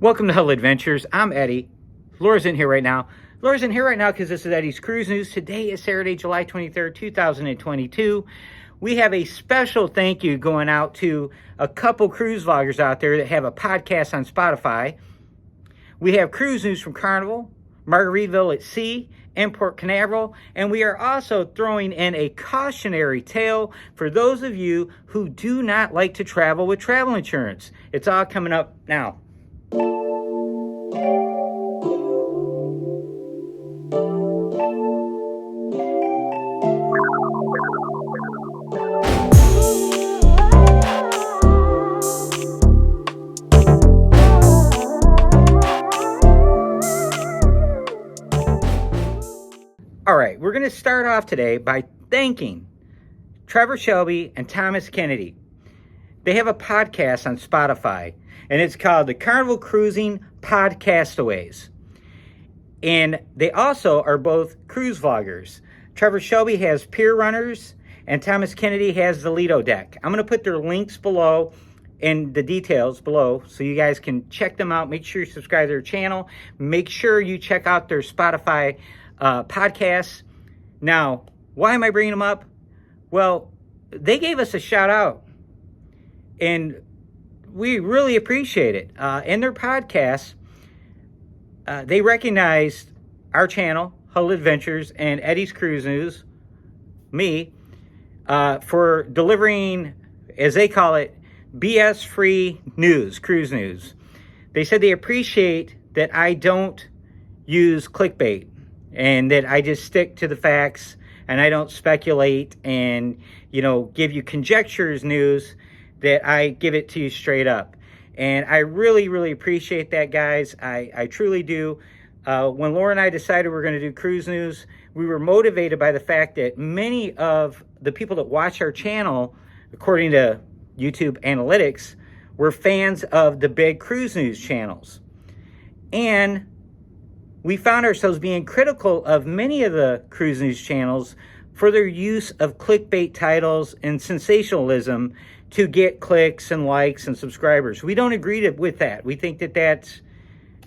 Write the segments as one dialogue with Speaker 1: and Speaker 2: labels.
Speaker 1: Welcome to Hull Adventures. I'm Eddie. Laura's in here right now. Laura's in here right now because this is Eddie's Cruise News. Today is Saturday, July 23rd, 2022. We have a special thank you going out to a couple cruise vloggers out there that have a podcast on Spotify. We have cruise news from Carnival, Margaritaville at Sea, and Port Canaveral, and we are also throwing in a cautionary tale for those of you who do not like to travel with travel insurance. It's all coming up now. All right, we're going to start off today by thanking Trevor Shelby and Thomas Kennedy. They have a podcast on Spotify, and it's called the Carnival Cruising Podcastaways. And they also are both cruise vloggers. Trevor Shelby has Pier Runners, and Thomas Kennedy has the Lido Deck. I'm going to put their links below and the details below so you guys can check them out. Make sure you subscribe to their channel. Make sure you check out their Spotify podcasts. Now, why am I bringing them up? Well, they gave us a shout out, and we really appreciate it. In their podcast, they recognized our channel, Hull Adventures, and Eddie's Cruise News, me, for delivering, as they call it, BS-free news, cruise news. They said they appreciate that I don't use clickbait, and that I just stick to the facts and I don't speculate and, give you conjectures news, that I give it to you straight up. And I really, really appreciate that, guys. I truly do. When Laura and I decided we were going to do cruise news, we were motivated by the fact that many of the people that watch our channel, according to YouTube analytics, were fans of the big cruise news channels. And we found ourselves being critical of many of the cruise news channels for their use of clickbait titles and sensationalism to get clicks and likes and subscribers. We don't agree with that. We think that that's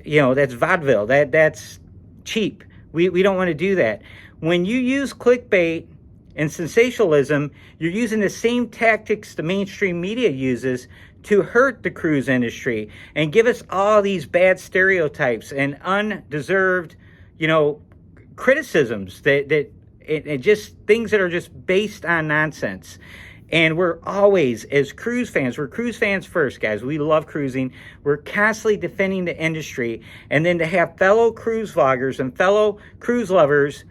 Speaker 1: vaudeville. That's cheap. We don't want to do that. When you use clickbait and sensationalism, you're using the same tactics the mainstream media uses to hurt the cruise industry and give us all these bad stereotypes and undeserved, criticisms that just things that are just based on nonsense. And we're always, as cruise fans, we're cruise fans first, guys. We love cruising. We're constantly defending the industry. And then to have fellow cruise vloggers and fellow cruise lovers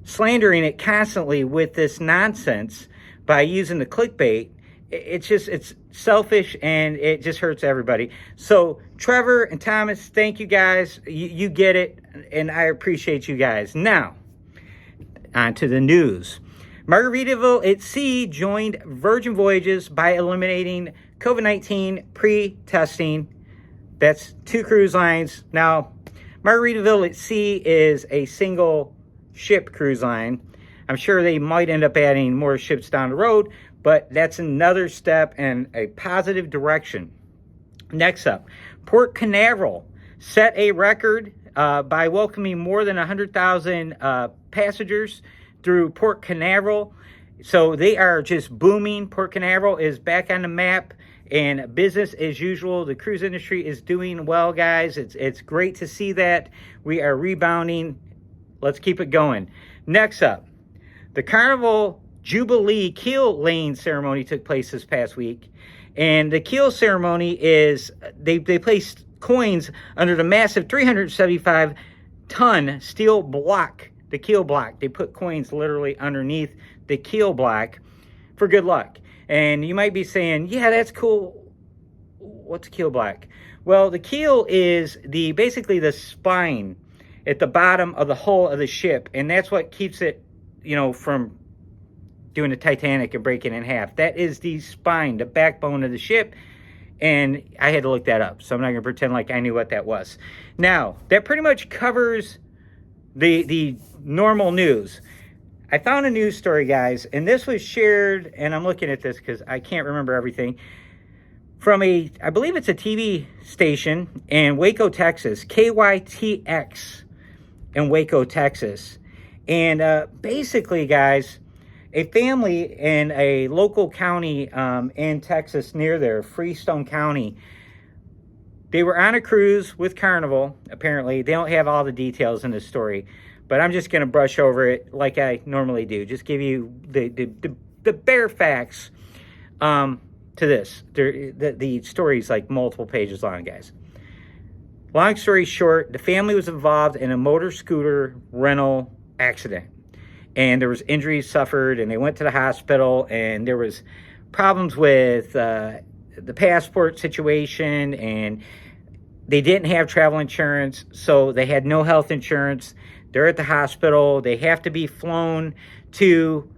Speaker 1: slandering it constantly with this nonsense by using the clickbait, it's selfish, and it just hurts everybody. So Trevor and Thomas, thank you guys. You get it, and I appreciate you guys. Now, on to the news. Margaritaville at Sea joined Virgin Voyages by eliminating COVID-19 pre-testing. That's 2 cruise lines. Now, Margaritaville at Sea is a single ship cruise line. I'm sure they might end up adding more ships down the road, but that's another step in a positive direction. Next up, Port Canaveral set a record by welcoming more than 100,000 passengers through Port Canaveral. So they are just booming. Port Canaveral is back on the map, and business as usual. The cruise industry is doing well, guys. It's great to see that. We are rebounding. Let's keep it going. Next up, the Carnival Jubilee keel laying ceremony took place this past week. And the keel ceremony is, they placed coins under the massive 375-ton steel block, the keel block. They put coins literally underneath the keel block for good luck. And you might be saying, yeah, that's cool. What's a keel block? Well, the keel is basically the spine at the bottom of the hull of the ship. And that's what keeps it, from doing the Titanic and breaking it in half. That is the spine, the backbone of the ship. And I had to look that up, so I'm not going to pretend like I knew what that was. Now, that pretty much covers the normal news. I found a news story, guys, and this was shared, and I'm looking at this because I can't remember everything. from I believe it's a TV station in Waco, Texas, KYTX in Waco, Texas. And basically, guys, a family in a local county in Texas near there, Freestone County, they were on a cruise with Carnival, apparently. They don't have all the details in this story, but I'm just going to brush over it like I normally do. Just give you the bare facts to this. The story's like multiple pages long, guys. Long story short, the family was involved in a motor scooter rental accident. And there was injuries suffered, and they went to the hospital, and there was problems with the passport situation, and they didn't have travel insurance, so they had no health insurance. They're at the hospital. They have to be flown to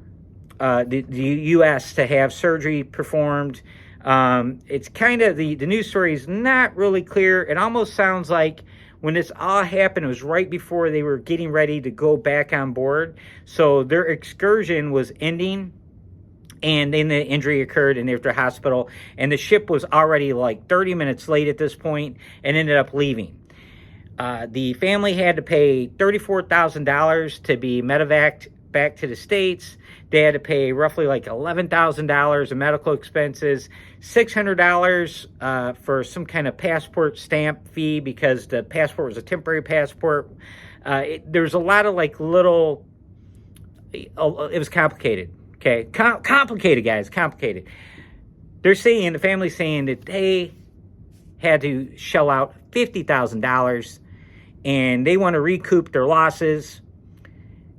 Speaker 1: the U.S. to have surgery performed. It's kind of, the news story is not really clear. It almost sounds like when this all happened, it was right before they were getting ready to go back on board. So their excursion was ending, and then the injury occurred, and they were at the hospital. And the ship was already like 30 minutes late at this point and ended up leaving. The family had to pay $34,000 to be medevaced back to the States. They had to pay roughly like $11,000 in medical expenses, $600 for some kind of passport stamp fee because the passport was a temporary passport. There's a lot of like little, it was complicated, okay? Complicated, guys, complicated. They're saying, the family's saying that they had to shell out $50,000 and they want to recoup their losses.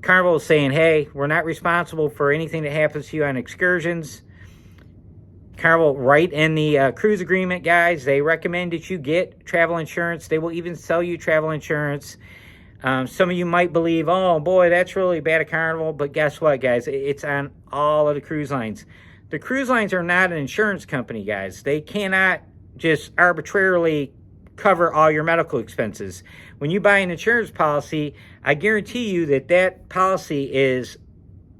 Speaker 1: Carnival is saying, hey, we're not responsible for anything that happens to you on excursions. Carnival, right in the cruise agreement, guys, they recommend that you get travel insurance. They will even sell you travel insurance. Some of you might believe, oh, boy, that's really bad at Carnival. But guess what, guys? It's on all of the cruise lines. The cruise lines are not an insurance company, guys. They cannot just arbitrarily cover all your medical expenses. When you buy an insurance policy, I guarantee you that that policy is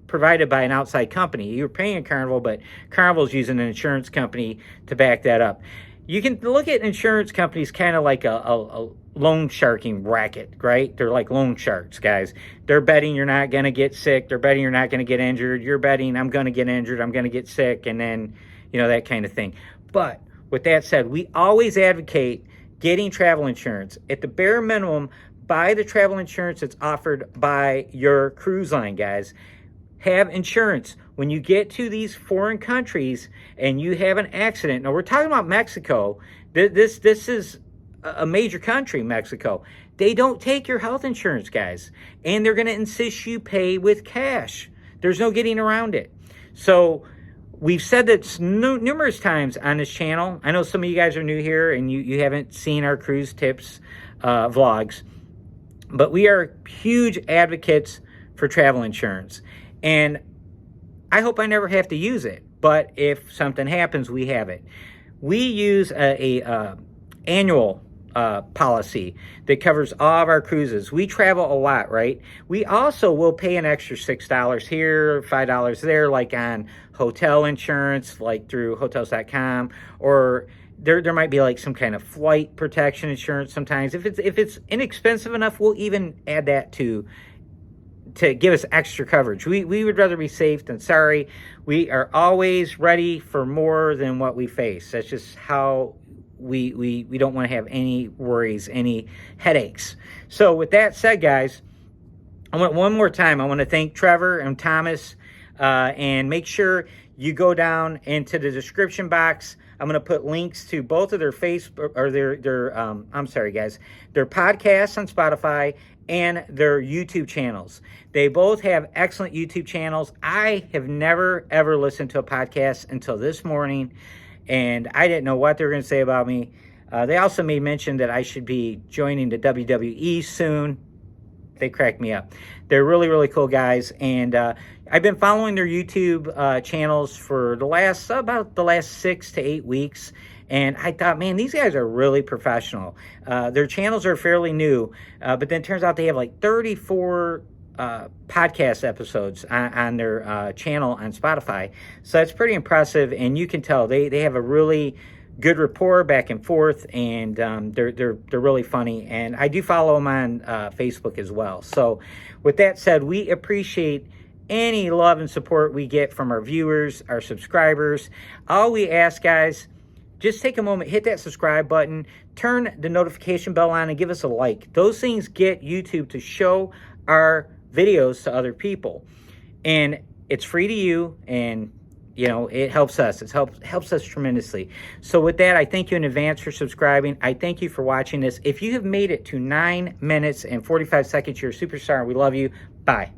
Speaker 1: provided by an outside company. You're paying Carnival, but Carnival's using an insurance company to back that up. You can look at insurance companies kind of like a loan sharking racket, right? They're like loan sharks, guys. They're betting you're not going to get sick. They're betting you're not going to get injured. You're betting I'm going to get injured. I'm going to get sick. And then, you know, that kind of thing. But with that said, we always advocate getting travel insurance. At the bare minimum, buy the travel insurance that's offered by your cruise line, guys. Have insurance. When you get to these foreign countries and you have an accident, now we're talking about Mexico. This is a major country, Mexico. They don't take your health insurance, guys. And they're going to insist you pay with cash. There's no getting around it. So we've said that numerous times on this channel. I know some of you guys are new here and you haven't seen our cruise tips vlogs. But we are huge advocates for travel insurance. And I hope I never have to use it. But if something happens, we have it. We use a annual policy that covers all of our cruises. We travel a lot, right? We also will pay an extra $6 here, $5 there, like on hotel insurance, like through hotels.com, or there might be like some kind of flight protection insurance sometimes. If it's inexpensive enough, we'll even add that to give us extra coverage. We would rather be safe than sorry. We are always ready for more than what we face. That's just how we don't want to have any worries, any headaches. So with that said, guys, I want one more time, I want to thank Trevor and Thomas, and make sure you go down into the description box. I'm going to put links to both of their Facebook or their podcasts on Spotify and their YouTube channels. They both have excellent YouTube channels. I have never, ever listened to a podcast until this morning, and I didn't know what they were going to say about me. They also made mention that I should be joining the WWE soon. They cracked me up. They're really, really cool guys, and I've been following their YouTube channels for about the last 6 to 8 weeks, and I thought, man, these guys are really professional. Their channels are fairly new, but then it turns out they have like 34 podcast episodes on their channel on Spotify. So that's pretty impressive, and you can tell they have a really good rapport back and forth, and they're really funny. And I do follow them on Facebook as well. So with that said, we appreciate any love and support we get from our viewers, our subscribers. All we ask, guys, just take a moment, hit that subscribe button, turn the notification bell on, and give us a like. Those things get YouTube to show our videos to other people. And it's free to you, and you know, it helps us. It helps us tremendously. So with that, I thank you in advance for subscribing. I thank you for watching this. If you have made it to 9 minutes and 45 seconds, you're a superstar. We love you. Bye.